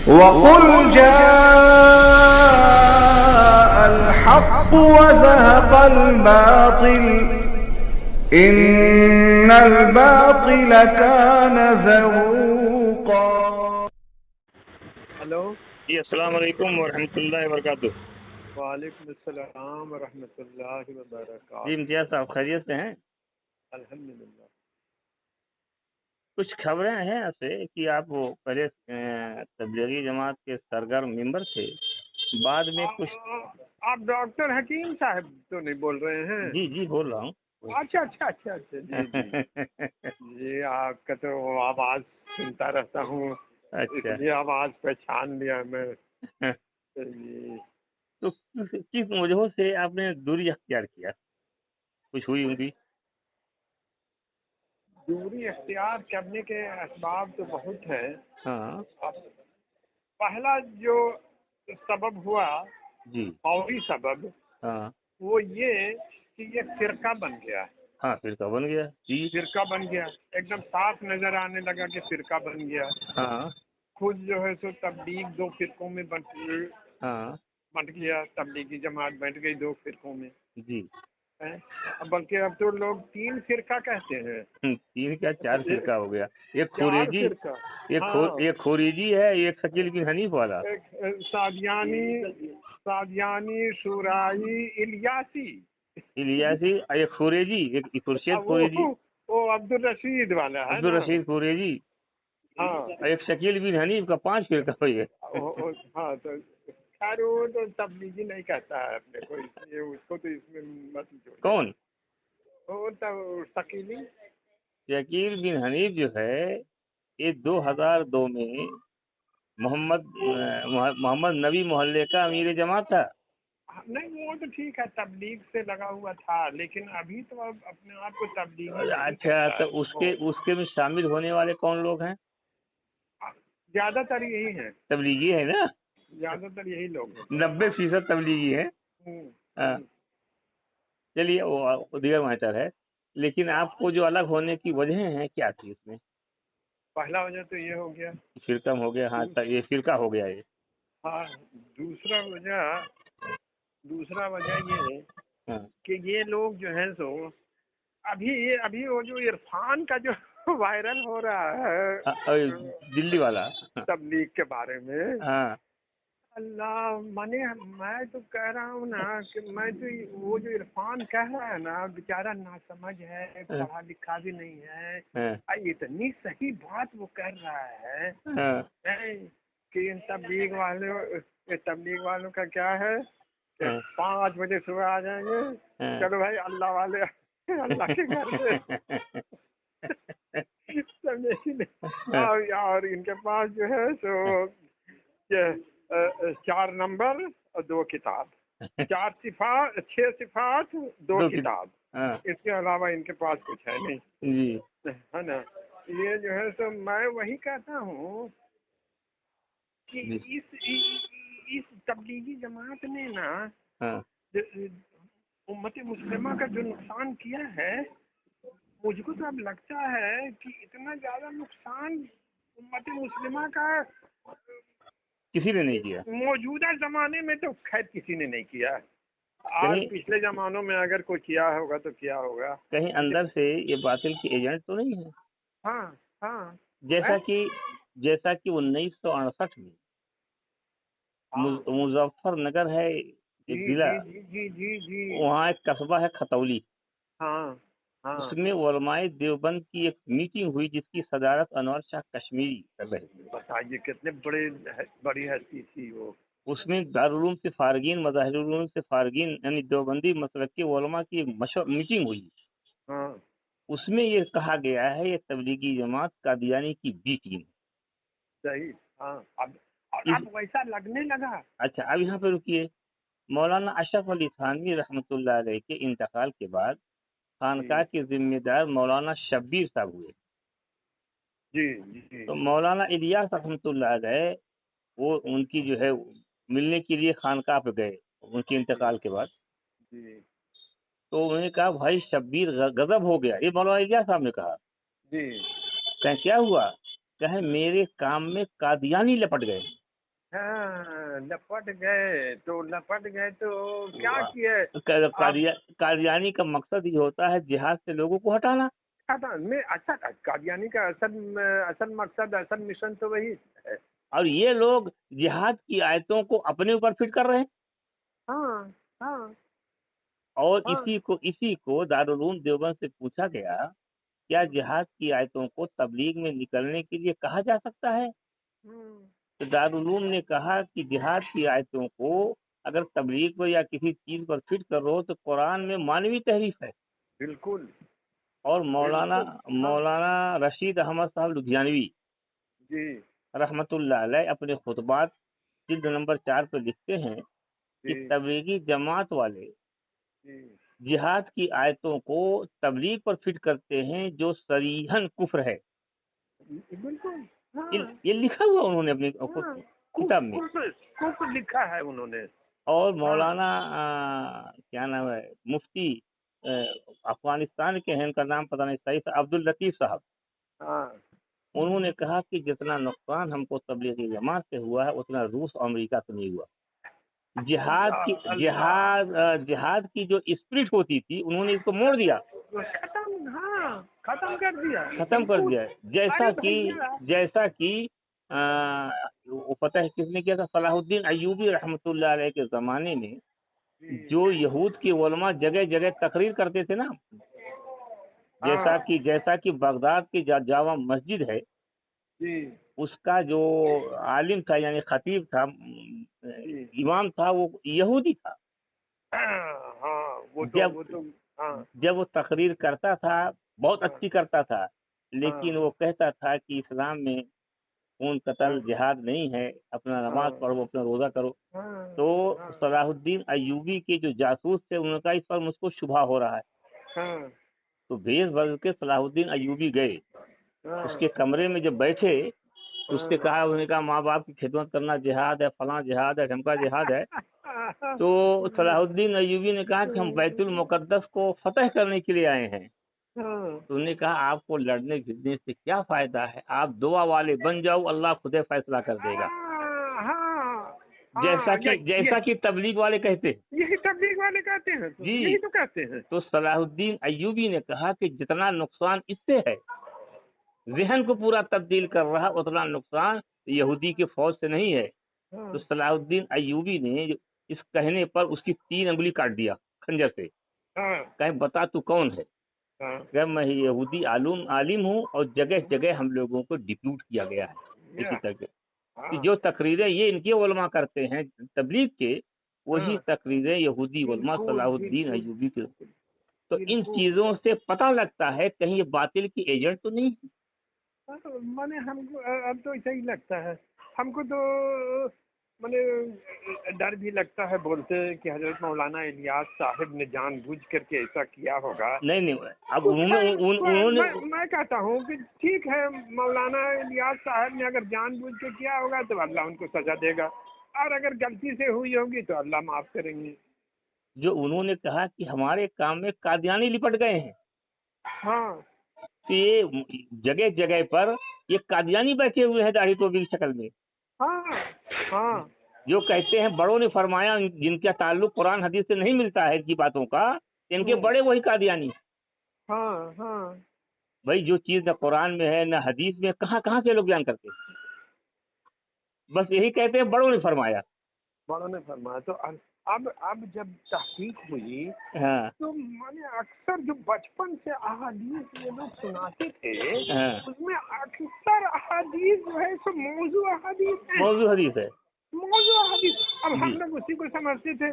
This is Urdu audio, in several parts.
وَقُلْ جَاءَ الْحَقُّ وَزَهَقَ الْبَاطِلُ إِنَّ الْبَاطِلَ كَانَ زَهُوقًا۔ ہلو جی السلام علیکم ورحمۃ اللہ وبرکاتہ۔ وعلیکم السلام ورحمۃ اللہ وبرکاتہ۔ جی امتیاز صاحب خیریت سے ہیں؟ الحمدللہ۔ کچھ خبریں ہیں ایسے کہ آپ وہ پہلے تبلیغی جماعت کے سرگرم ممبر تھے، بعد میں کچھ آپ ڈاکٹر حکیم صاحب تو نہیں بول رہے ہیں؟ جی جی بول رہا ہوں۔ اچھا جی جی جی آپ کا تو آواز سنتا رہتا ہوں، اچھا، یہ آواز پہچان لیا میں۔ جی تو کس وجہ سے آپ نے دوری اختیار کیا؟ کچھ ہوئی ہوگی؟ دوری اختیار کرنے کے اسباب تو بہت ہیں۔ ہاں پہلا جو سبب ہوا، جی فوری سبب، ہاں وہ یہ کہ یہ فرقہ بن گیا، ہاں فرقہ بن گیا جی فرقہ بن گیا، ایک دم صاف نظر آنے لگا کہ فرقہ بن گیا۔ ہاں خود جو ہے سو تبلیغ دو فرقوں میں ہاں بٹ گیا، تبلیغی جماعت بٹ گئی دو فرقوں میں، جی بلکہ اب تو لوگ تین فرقہ کہتے ہیں۔ تین کیا چار فرقہ ہو گیا، ایک چار خوریجی، فرقہ، ہاں، ایک خوریجی ہے، ایک شکیل بن حنیف والا، ایک سادیانی، شورائی، الیاسی، الیاسی، ایک خوریجی، ایک خورشید خوریجی، وہ عبدالرشید والا ہے نا؟ عبدالرشید خوریجی، ہاں ایک شکیل بن حنیف کا 5 فرقہ ہوئی ہے۔ ہاں، تو خیر وہ تو تبلیغی نہیں کہتا ہے اپنے کو، اس لیے اس کو تو اس میں مت جوڑ۔ کون؟ وہ تو شکیلی، شکیل بن حنیف جو ہے یہ 2002 میں محمد نبی محلے کا امیر جماعت تھا۔ نہیں وہ تو ٹھیک ہے، تبلیغ سے لگا ہوا تھا، لیکن ابھی تو اب اپنے آپ کو تبلیغی نہیں اچھا، کہتا تو ہے۔ اس کے میں شامل ہونے والے کون لوگ ہیں؟ زیادہ تر یہی ہیں، تبلیغی ہے نا، زیادہ تر یہی لوگ ہیں۔ 90% تبلیغی ہے۔ ہاں چلیے وہ دیگر میٹر ہے، لیکن آپ کو جو الگ ہونے کی وجہ ہیں کیا تھی اس میں؟ پہلا وجہ تو یہ ہو گیا، فرقہ ہو گیا، ہاں یہ فرقہ ہو گیا یہ۔ ہاں دوسرا وجہ یہ ہاں کہ یہ لوگ جو ہیں سو ابھی وہ جو عرفان کا جو وائرل ہو رہا ہے دلی والا، تبلیغ کے بارے میں، ہاں اللہ میں تو کہہ رہا ہوں نا کہ میں تو وہ جو عرفان کہہ رہا ہے نا، بیچارہ ناسمجھ ہے، پڑھا لکھا بھی نہیں ہے، اتنی صحیح بات وہ کر رہا ہے کہ ان تبلیغ والوں کا کیا ہے کہ 5 بجے صبح آ جائیں گے، چلو بھائی اللہ والے اللہ کے گھر سے اور ان کے پاس جو ہے سو 4 نمبر اور 2 کتاب، 6 صفات 2 کتاب، اس کے علاوہ ان کے پاس کچھ ہے نہیں، ہے نا؟ یہ جو ہے سو میں وہی کہتا ہوں کہ اس تبلیغی جماعت نے نا امت مسلمہ کا جو نقصان کیا ہے، مجھ کو تو اب لگتا ہے کہ اتنا زیادہ نقصان امت مسلمہ کا کسی نے نہیں کیا، موجودہ زمانے میں تو خیر کسی نے نہیں کیا، آج پچھلے زمانوں میں اگر کوئی کیا ہوگا تو کیا ہوگا، کہیں اندر سے یہ باطل کے ایجنٹ تو نہیں ہے؟ ہاں ہاں، جیسا کہ 1968 میں مظفر نگر ہے ایک ضلع، جی، وہاں ایک قصبہ ہے کھتولی، ہاں اس میں علماء دیوبند کی ایک میٹنگ ہوئی جس کی صدارت انور شاہ کشمیری کر رہے تھے۔ بتائیے کتنے بڑی ہستی تھی وہ۔ اس میں دارالعلوم سے فارغین، مظاہر العلوم سے فارغین یعنی دیوبندی مسلک کے علماء کی ایک مشہور میٹنگ ہوئی، اس میں یہ کہا گیا ہے یہ تبلیغی جماعت قادیانی کی بی ٹیم۔ صحیح، ہاں اب ویسا لگنے لگا۔ اچھا اب یہاں پہ رکیے، مولانا اشرف علی تھانوی رحمۃ اللہ علیہ کے انتقال کے بعد خانقاہ کے ذمہ دار مولانا شبیر صاحب ہوئے۔ جی تو مولانا الیاس رحمۃ اللہ علیہ وہ ان کی جو ہے ملنے کے لیے خانقاہ پہ گئے ان کے انتقال کے بعد، تو انہوں نے کہا بھائی شبیر غضب ہو گیا، یہ مولانا الیاس صاحب نے کہا، کہیں کیا ہوا؟ کہیں میرے کام میں قادیانی لپٹ گئے۔ ہاں لپٹ گئے تو کیا کیے قادیانی کا مقصد یہ ہوتا ہے جہاد سے لوگوں کو ہٹانا. میں اچھا قادیانی کا اصل مقصد اصل مشن تو وہی ہے. اور یہ لوگ جہاد کی آیتوں کو اپنے اوپر فٹ کر رہے ہیں. ہاں ہاں. اور اسی کو دارالعلوم دیوبند سے پوچھا گیا کیا جہاد کی آیتوں کو تبلیغ میں نکلنے کے لیے کہا جا سکتا ہے؟ تو دارالعلوم نے کہا کہ جہاد کی آیتوں کو اگر تبلیغ پر یا کسی چیز پر فٹ کر رہو تو قرآن میں مانوی تحریف ہے. بالکل. اور مولانا رشید احمد صاحب لدھیانوی جی رحمت اللہ علیہ اپنے خطبات جلد نمبر 4 پہ لکھتے ہیں کہ تبلیغی جماعت والے جہاد کی آیتوں کو تبلیغ پر فٹ کرتے ہیں جو صریحاً کفر ہے. بالکل. یہ لکھا ہوا انہوں نے اپنی کتاب میں کفر لکھا ہے انہوں نے. اور مولانا کیا نام ہے مفتی افغانستان کے ہیں، ان کا نام پتہ نہیں صحیح عبد اللطیف صاحب، انہوں نے کہا کہ جتنا نقصان ہم کو تبلیغی جماعت سے ہوا ہے اتنا روس اور امریکہ سے نہیں ہوا. جہاد کی جو اسپرٹ ہوتی تھی انہوں نے اس کو موڑ دیا، ختم کر دیا. جیسا کہ پتہ ہے کس نے کیا تھا؟ صلاح الدین ایوبی رحمۃ اللہ علیہ کے زمانے میں جو یہود کے علماء جگہ جگہ تقریر کرتے تھے نا، جیسا کہ بغداد کی جامع مسجد ہے، اس کا جو عالم تھا یعنی خطیب تھا، امام تھا، وہ یہودی تھا. جب وہ تقریر کرتا تھا بہت اچھی کرتا تھا، لیکن وہ کہتا تھا کہ اسلام میں خون قتل جہاد نہیں ہے، اپنا نماز پڑھو، اپنا روزہ کرو. تو صلاح الدین ایوبی کے جو جاسوس تھے انہوں نے کہا اس پر مجھ کو شبہ ہو رہا ہے. تو بھیس بدل کے صلاح الدین ایوبی گئے، اس کے کمرے میں جب بیٹھے تو اس سے کہا، انہوں نے کہا ماں باپ کی خدمت کرنا جہاد ہے، فلاں جہاد ہے، ڈھمکا جہاد ہے. تو صلاح الدین ایوبی نے کہا کہ ہم بیت المقدس کو فتح کرنے کے لیے آئے ہیں. تو انہوں نے کہا آپ کو لڑنے گھرنے سے کیا فائدہ ہے، آپ دعا والے بن جاؤ، اللہ خود فیصلہ کر دے گا. جیسا کہ تبلیغ والے کہتے ہیں، یہی تبلیغ والے کہتے ہیں جی، یہی تو کہتے ہیں. تو صلاح الدین ایوبی نے کہا کہ جتنا نقصان اس سے ہے، ذہن کو پورا تبدیل کر رہا، اتنا نقصان یہودی کے فوج سے نہیں ہے. تو صلاح الدین ایوبی نے اس کہنے پر اس کی 3 انگلی کاٹ دیا خنجر سے. کہیں بتا تو کون ہے؟ کہ میں یہودی عالم ہوں اور جگہ جگہ ہم لوگوں کو ڈپیوٹ کیا گیا ہے. اسی طرح کہ جو تقریریں یہ ان کے علماء کرتے ہیں تبلیغ کے، وہی تقریریں یہودی علماء صلاح الدین ایوبی کے. تو ان چیزوں سے پتہ لگتا ہے کہیں یہ باطل کی ایجنٹ تو نہیں ہے. ہم کو اب تو ایسا ہی لگتا ہے، ہم کو تو ڈر بھی لگتا ہے، بولتے ہیں کہ حضرت مولانا الیاس صاحب نے جان بوجھ کر کے ایسا کیا ہوگا. نہیں اب انہوں نے میں کہتا ہوں کہ ٹھیک ہے، مولانا الیاس صاحب نے اگر جان بوجھ کے کیا ہوگا تو اللہ ان کو سزا دے گا، اور اگر غلطی سے ہوئی ہوگی تو اللہ معاف کریں گے. جو انہوں نے کہا کہ ہمارے کام میں قادیانی لپٹ گئے ہیں، کہ جگہ جگہ پر یہ قادیانی بیٹھے ہوئے ہیں داڑھی ٹوپی کی شکل میں. جو کہتے ہیں بڑوں نے فرمایا، جن کا تعلق قرآن حدیث سے نہیں ملتا ہے ان کی باتوں کا، ان کے بڑے وہی قادیانی. بھائی جو چیز نہ قرآن میں ہے نہ حدیث میں، کہاں سے لوگ بیان کرتے ہیں؟ بس یہی کہتے ہیں بڑوں نے فرمایا. تو اب جب تحقیق ہوئی تو میں نے اکثر جو بچپن سے احادیث یہ لوگ سناتے تھے، اس میں اکثر احادیث جو ہے سو موضوع حدیث ہے. اب ہم لوگ اسی کو سمجھتے تھے.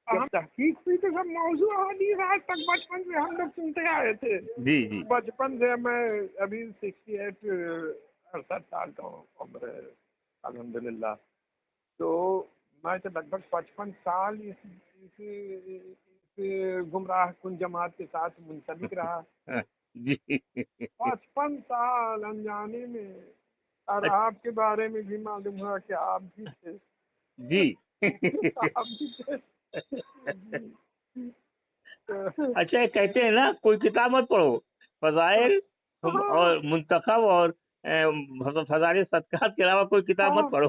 ہم تحقیق ہوئی تو سب موضوع حدیث آج تک بچپن سے ہم لوگ سنتے آئے تھے. جی بچپن سے میں ابھی 68 سال کا عمر ہے الحمدللہ. تو میں تو لگ بھگ 55 سال اس گمراہ کن جماعت کے ساتھ منسلک رہا. 55 سال انجانے میں. اور آپ کے بارے میں بھی معلوم ہوا کہ آپ بھی تھے. جی اچھا، کہتے ہیں نا کوئی کتاب مت پڑھو، فضائل اور منتخب اور فضائل صدقات کے علاوہ کوئی کتاب مت پڑھو.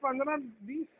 15-20